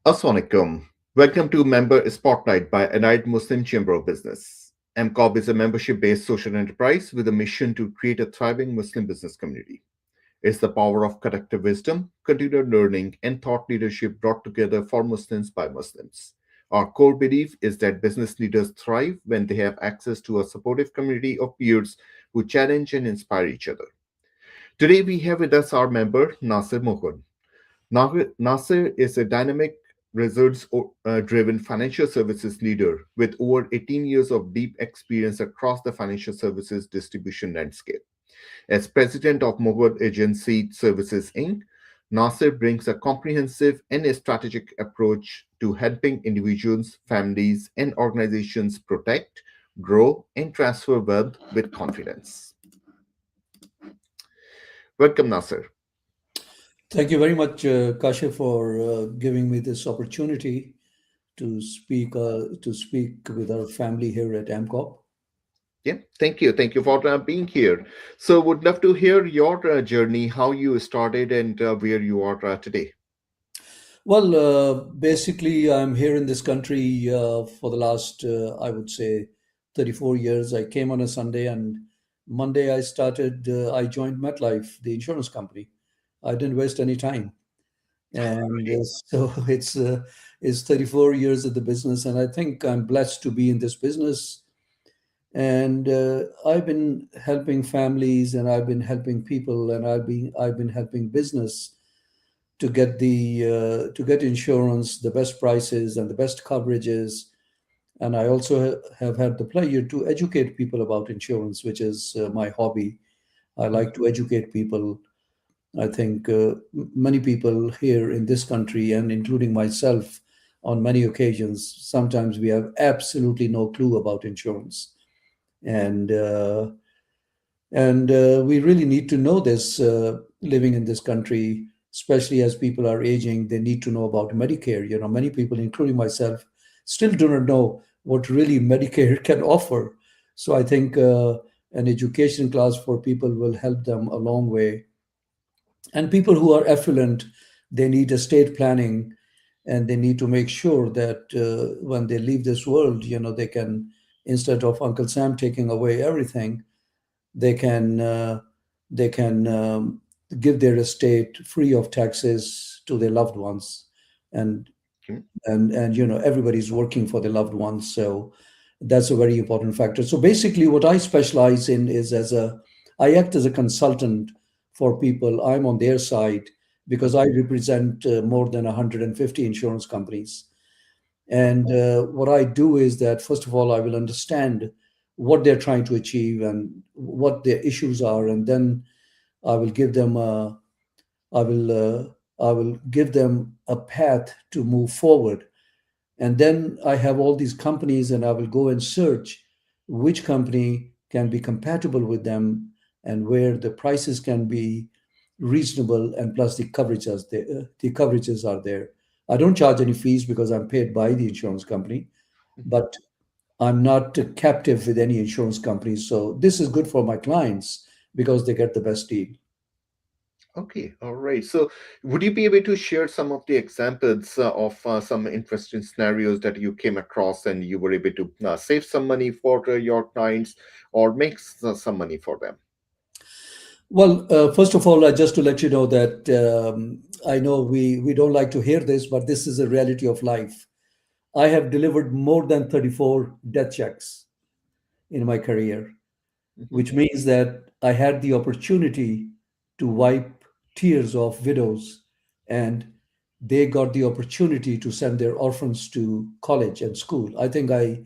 Assalamualaikum. Welcome to Member Spotlight by Allied Muslim Chamber of Business. MCOB is a membership based social enterprise with a mission to create a thriving Muslim business community. It's the power of collective wisdom, continued learning, and thought leadership brought together for Muslims by Muslims. Our core belief is that business leaders thrive when they have access to a supportive community of peers who challenge and inspire each other. Today, we have with us our member, Nasir Mogul. Nasir is a dynamic, results driven financial services leader with over 18 years of deep experience across the financial services distribution landscape. As president of Mogul Agency Services Inc., Nasir brings a comprehensive and a strategic approach to helping individuals, families, and organizations protect, grow, and transfer wealth with confidence. Welcome, Nasir. Thank you very much, Kasha, for giving me this opportunity to speak with our family here at AMCOP. Yeah, thank you. Thank you for being here. So, would love to hear your journey, how you started, and where you are today. Well, basically, I'm here in this country for the last, I would say, 34 years. I came on a Sunday, and Monday I joined MetLife, the insurance company. I didn't waste any time, and Okay. so it's 34 years of the business, and I think I'm blessed to be in this business. And I've been helping families, and I've been helping people, and I've been helping business to get insurance, the best prices and the best coverages. And I also have had the pleasure to educate people about insurance, which is my hobby. I like to educate people. I think many people here in this country, and including myself, on many occasions, sometimes we have absolutely no clue about insurance, and we really need to know this. Living in this country, especially as people are aging, they need to know about Medicare. Many people, including myself, still do not know what really Medicare can offer. So I think an education class for people will help them a long way. And people who are affluent, they need estate planning, and they need to make sure that when they leave this world, they can, instead of Uncle Sam taking away everything, they can give their estate free of taxes to their loved ones. and Okay. and everybody's working for their loved ones, so that's a very important factor. So basically what I specialize in is, I act as a consultant for people. I'm on their side because I represent more than 150 insurance companies. And what I do is that, first of all, I will understand what they're trying to achieve and what their issues are, and then I will give them a, I will, I will give them a path to move forward. And then I have all these companies, and I will go and search which company can be compatible with them, and where the prices can be reasonable, and plus the coverages are there. I don't charge any fees because I'm paid by the insurance company, Mhm. but I'm not captive with any insurance company. So this is good for my clients because they get the best deal. Okay, all right. So, would you be able to share some of the examples of some interesting scenarios that you came across and you were able to save some money for your clients or make some money for them? Well, first of all, just to let you know that I know we don't like to hear this, but this is a reality of life. I have delivered more than 34 death checks in my career, Hmm. which means that I had the opportunity to wipe tears of widows, and they got the opportunity to send their orphans to college and school. I think I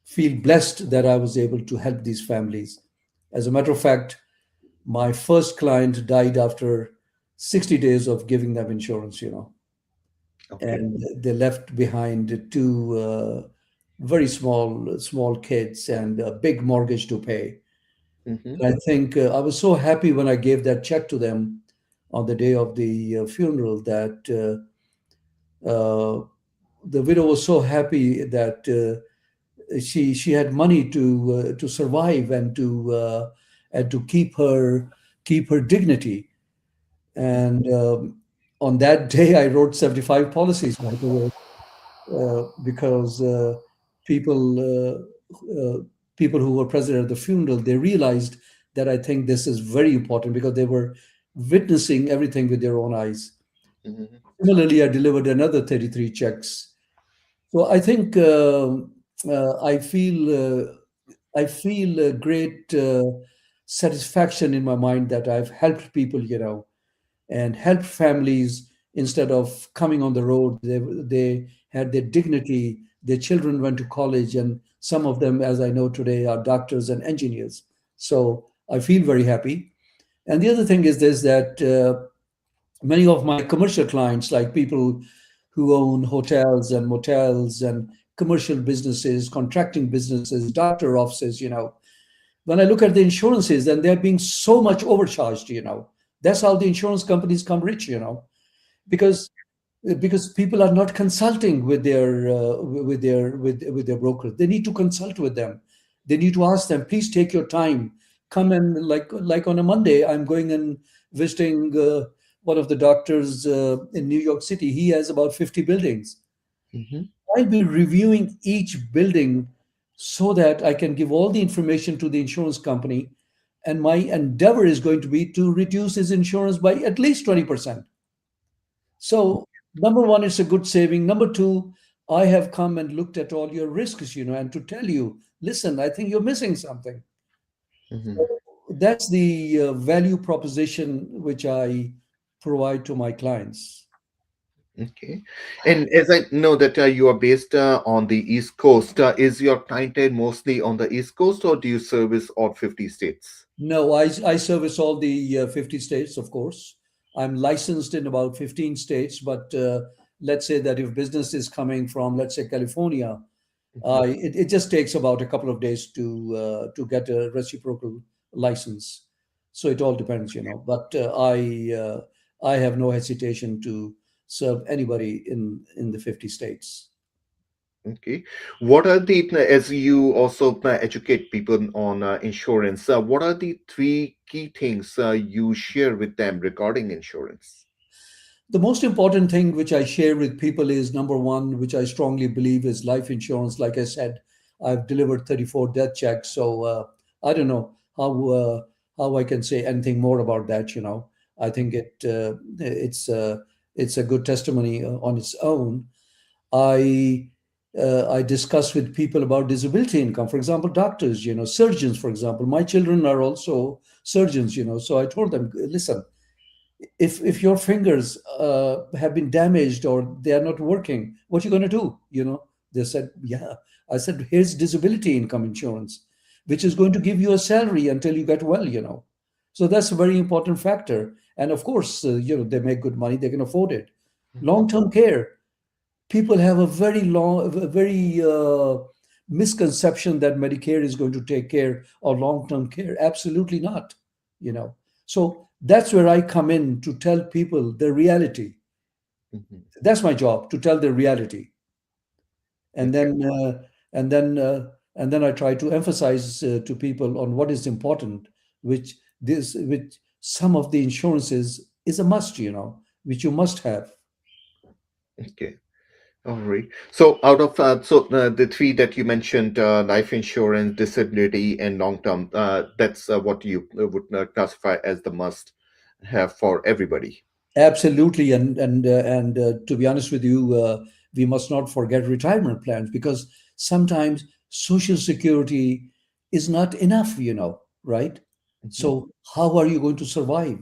feel blessed that I was able to help these families. As a matter of fact, my first client died after 60 days of giving them insurance. Okay. And they left behind two very small kids and a big mortgage to pay. Hmm. And I think I was so happy when I gave that check to them on the day of the funeral, that the widow was so happy that she had money to survive, and to keep her dignity. And On that day, I wrote 75 policies, by the way, because people people who were present at the funeral, they realized that I think this is very important because they were witnessing everything with their own eyes. Mhm. Similarly, I delivered another 33 checks. So I think I feel a great satisfaction in my mind that I've helped people, and helped families instead of coming on the road. They had their dignity. Their children went to college, and some of them, as I know today, are doctors and engineers. So I feel very happy. And the other thing is this, that many of my commercial clients, like people who own hotels and motels and commercial businesses, contracting businesses, doctor offices, when I look at the insurances, then they're being so much overcharged. That's how the insurance companies come rich. Because because people are not consulting with their broker. They need to consult with them. They need to ask them, please take your time, come and, like on a Monday, I'm going and visiting one of the doctors in New York City. He has about 50 buildings. Mhm. I'll be reviewing each building so that I can give all the information to the insurance company, and my endeavor is going to be to reduce his insurance by at least 20%. So, number one, it's a good saving. Number two, I have come and looked at all your risks, and to tell you, listen, I think you're missing something. Mhm. So that's the value proposition which I provide to my clients. Okay. And as I know that you are based on the East Coast, is your clientele mostly on the East Coast, or do you service all 50 states? No, I service all the 50 states, of course. I'm licensed in about 15 states, but let's say that if business is coming from, let's say, California, Mhm. it just takes about a couple of days to get a reciprocal license. So it all depends. But I have no hesitation to serve anybody in the 50 states. Okay. What are the, as you also educate people on insurance, what are the three key things you share with them regarding insurance? The most important thing which I share with people is, number one, which I strongly believe, is life insurance. Like I said, I've delivered 34 death checks, so I don't know how I can say anything more about that. I think it's a good testimony on its own. I discuss with people about disability income. For example, doctors, surgeons, for example. My children are also surgeons, so I told them, listen, if your fingers have been damaged or they are not working, what you going to do? They said, yeah. I said, here's disability income insurance, which is going to give you a salary until you get well. So that's a very important factor. And of course, they make good money, they can afford it. Mhm. Long-term care, people have a very misconception that Medicare is going to take care of long-term care. Absolutely not. You know, so that's where I come in to tell people the reality. Mhm. That's my job, to tell the reality, and Okay. then and then and then I try to emphasize to people on what is important, which some of the insurances is a must. Which you must have. Okay. All right. So out of the three that you mentioned, life insurance, disability, and long term, that's what you would classify as the must have for everybody. Absolutely, and to be honest with you, we must not forget retirement plans, because sometimes Social Security is not enough. Right? Mhm. So how are you going to survive?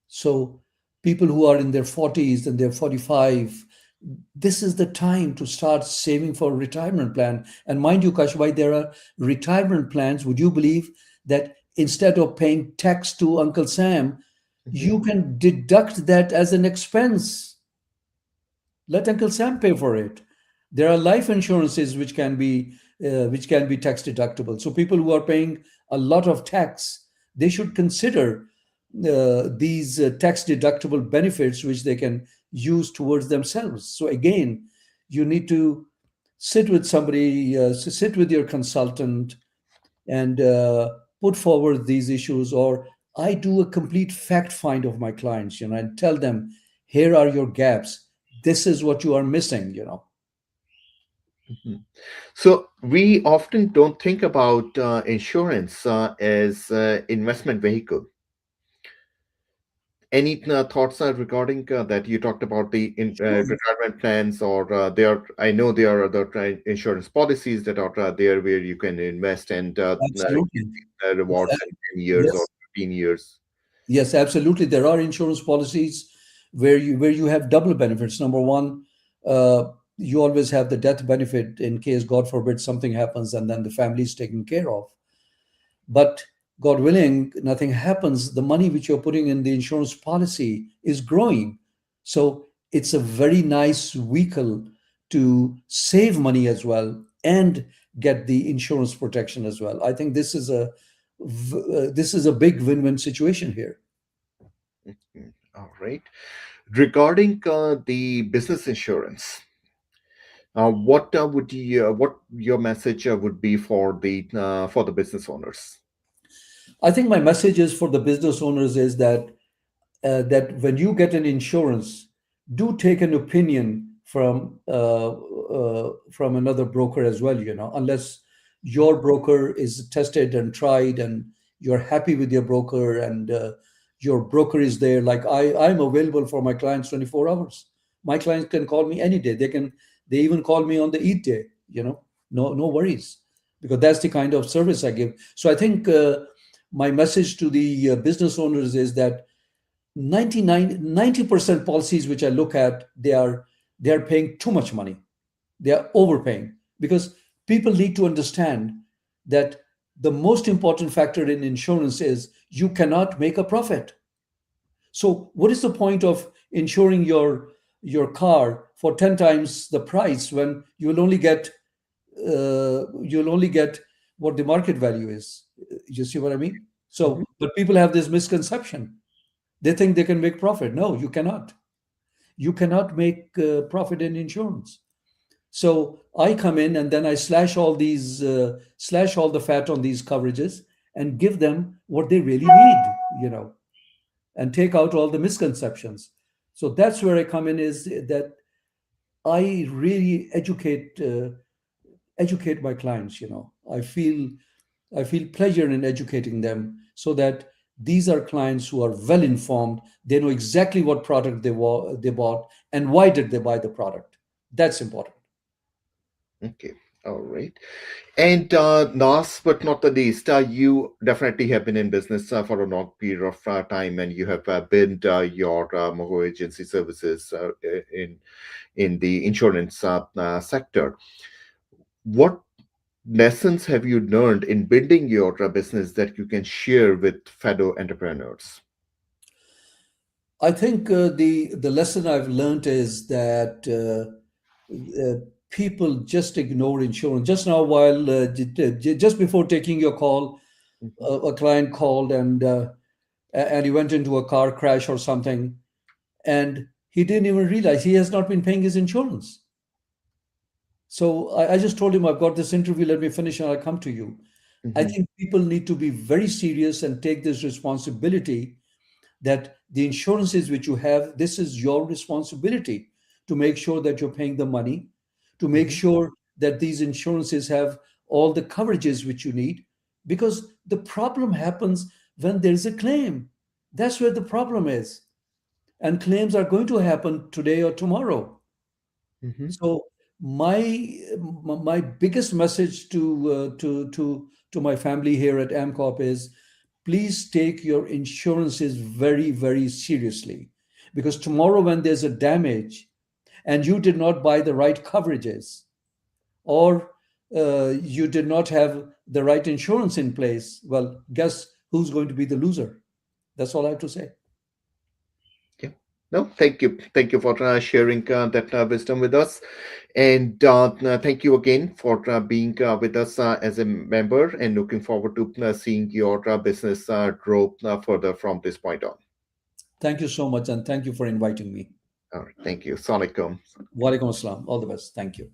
So people who are in their 40s and they're 45, this is the time to start saving for a retirement plan. And mind you, Kashbai, there are retirement plans. Would you believe that instead of paying tax to Uncle Sam, Mhm. you can deduct that as an expense? Let Uncle Sam pay for it. There are life insurances which can be tax deductible. So people who are paying a lot of tax, they should consider these tax deductible benefits which they can use towards themselves. So again, you need to sit with somebody, sit with your consultant, and put forward these issues. Or I do a complete fact find of my clients, and tell them, Here are your gaps. This is what you are missing. Mhm. So we often don't think about insurance as investment vehicle. Any thoughts regarding that? You talked about the Sure. retirement plans, or there. I know there are other insurance policies that are there where you can invest and Absolutely. rewards in 10 years or Yes. 15 years. Yes, absolutely. There are insurance policies where you have double benefits. Number one, you always have the death benefit in case, God forbid, something happens and then the family is taken care of. But God willing, nothing happens. The money which you're putting in the insurance policy is growing. So it's a very nice vehicle to save money as well and get the insurance protection as well. I think this is a big win-win situation here. Mm, all right. Regarding the business insurance, what your message would be for the business owners? I think my message is for the business owners is that when you get an insurance, do take an opinion from another broker as well. Unless your broker is tested and tried, and you're happy with your broker, and your broker is there. Like I'm available for my clients 24 hours. My clients can call me any day. They even call me on the eat day. No worries, because that's the kind of service I give. So I think my message to the business owners is that 90% policies which I look at, they are paying too much money. They are overpaying, because people need to understand that the most important factor in insurance is you cannot make a profit. So what is the point of insuring your car for 10 times the price when you'll only get what the market value is? You see what I mean? Mhm. So, but people have this misconception. They think they can make profit. No, you cannot. You cannot make profit in insurance. So I come in and then I slash all the fat on these coverages and give them what they really need, you know, and take out all the misconceptions. So that's where I come in, is that I really educate my clients. I feel pleasure in educating them, so that these are clients who are well informed. They know exactly what product they bought and why did they buy the product. That's important. Okay. All right. And last but not the least, you definitely have been in business for a long period of time, and you have built your Mogul agency services in the insurance sector. What lessons have you learned in building your business that you can share with fellow entrepreneurs? I think the lesson I've learned is that people just ignore insurance. Just now, while just before taking your call, Mhm. a client called, and he went into a car crash or something, and he didn't even realize he has not been paying his insurance. So I just told him, I've got this interview, let me finish and I'll come to you. I Mhm. think people need to be very serious and take this responsibility, that the insurances which you have, this is your responsibility to make sure that you're paying the money, to make Mhm. sure that these insurances have all the coverages which you need, because the problem happens when there's a claim. That's where the problem is. And claims are going to happen today or tomorrow. Mhm. So my biggest message to my family here at Amcorp is, please take your insurances very, very seriously, because tomorrow when there's a damage and you did not buy the right coverages, or you did not have the right insurance in place, well, guess who's going to be the loser? That's all I have to say. Yeah. No, thank you. Thank you for sharing that wisdom with us. And thank you again for being with us as a member, and looking forward to seeing your business grow further from this point on. Thank you so much, and thank you for inviting me. All right. Thank you. Assalamualaikum. Walaikum assalam. All the best. Thank you.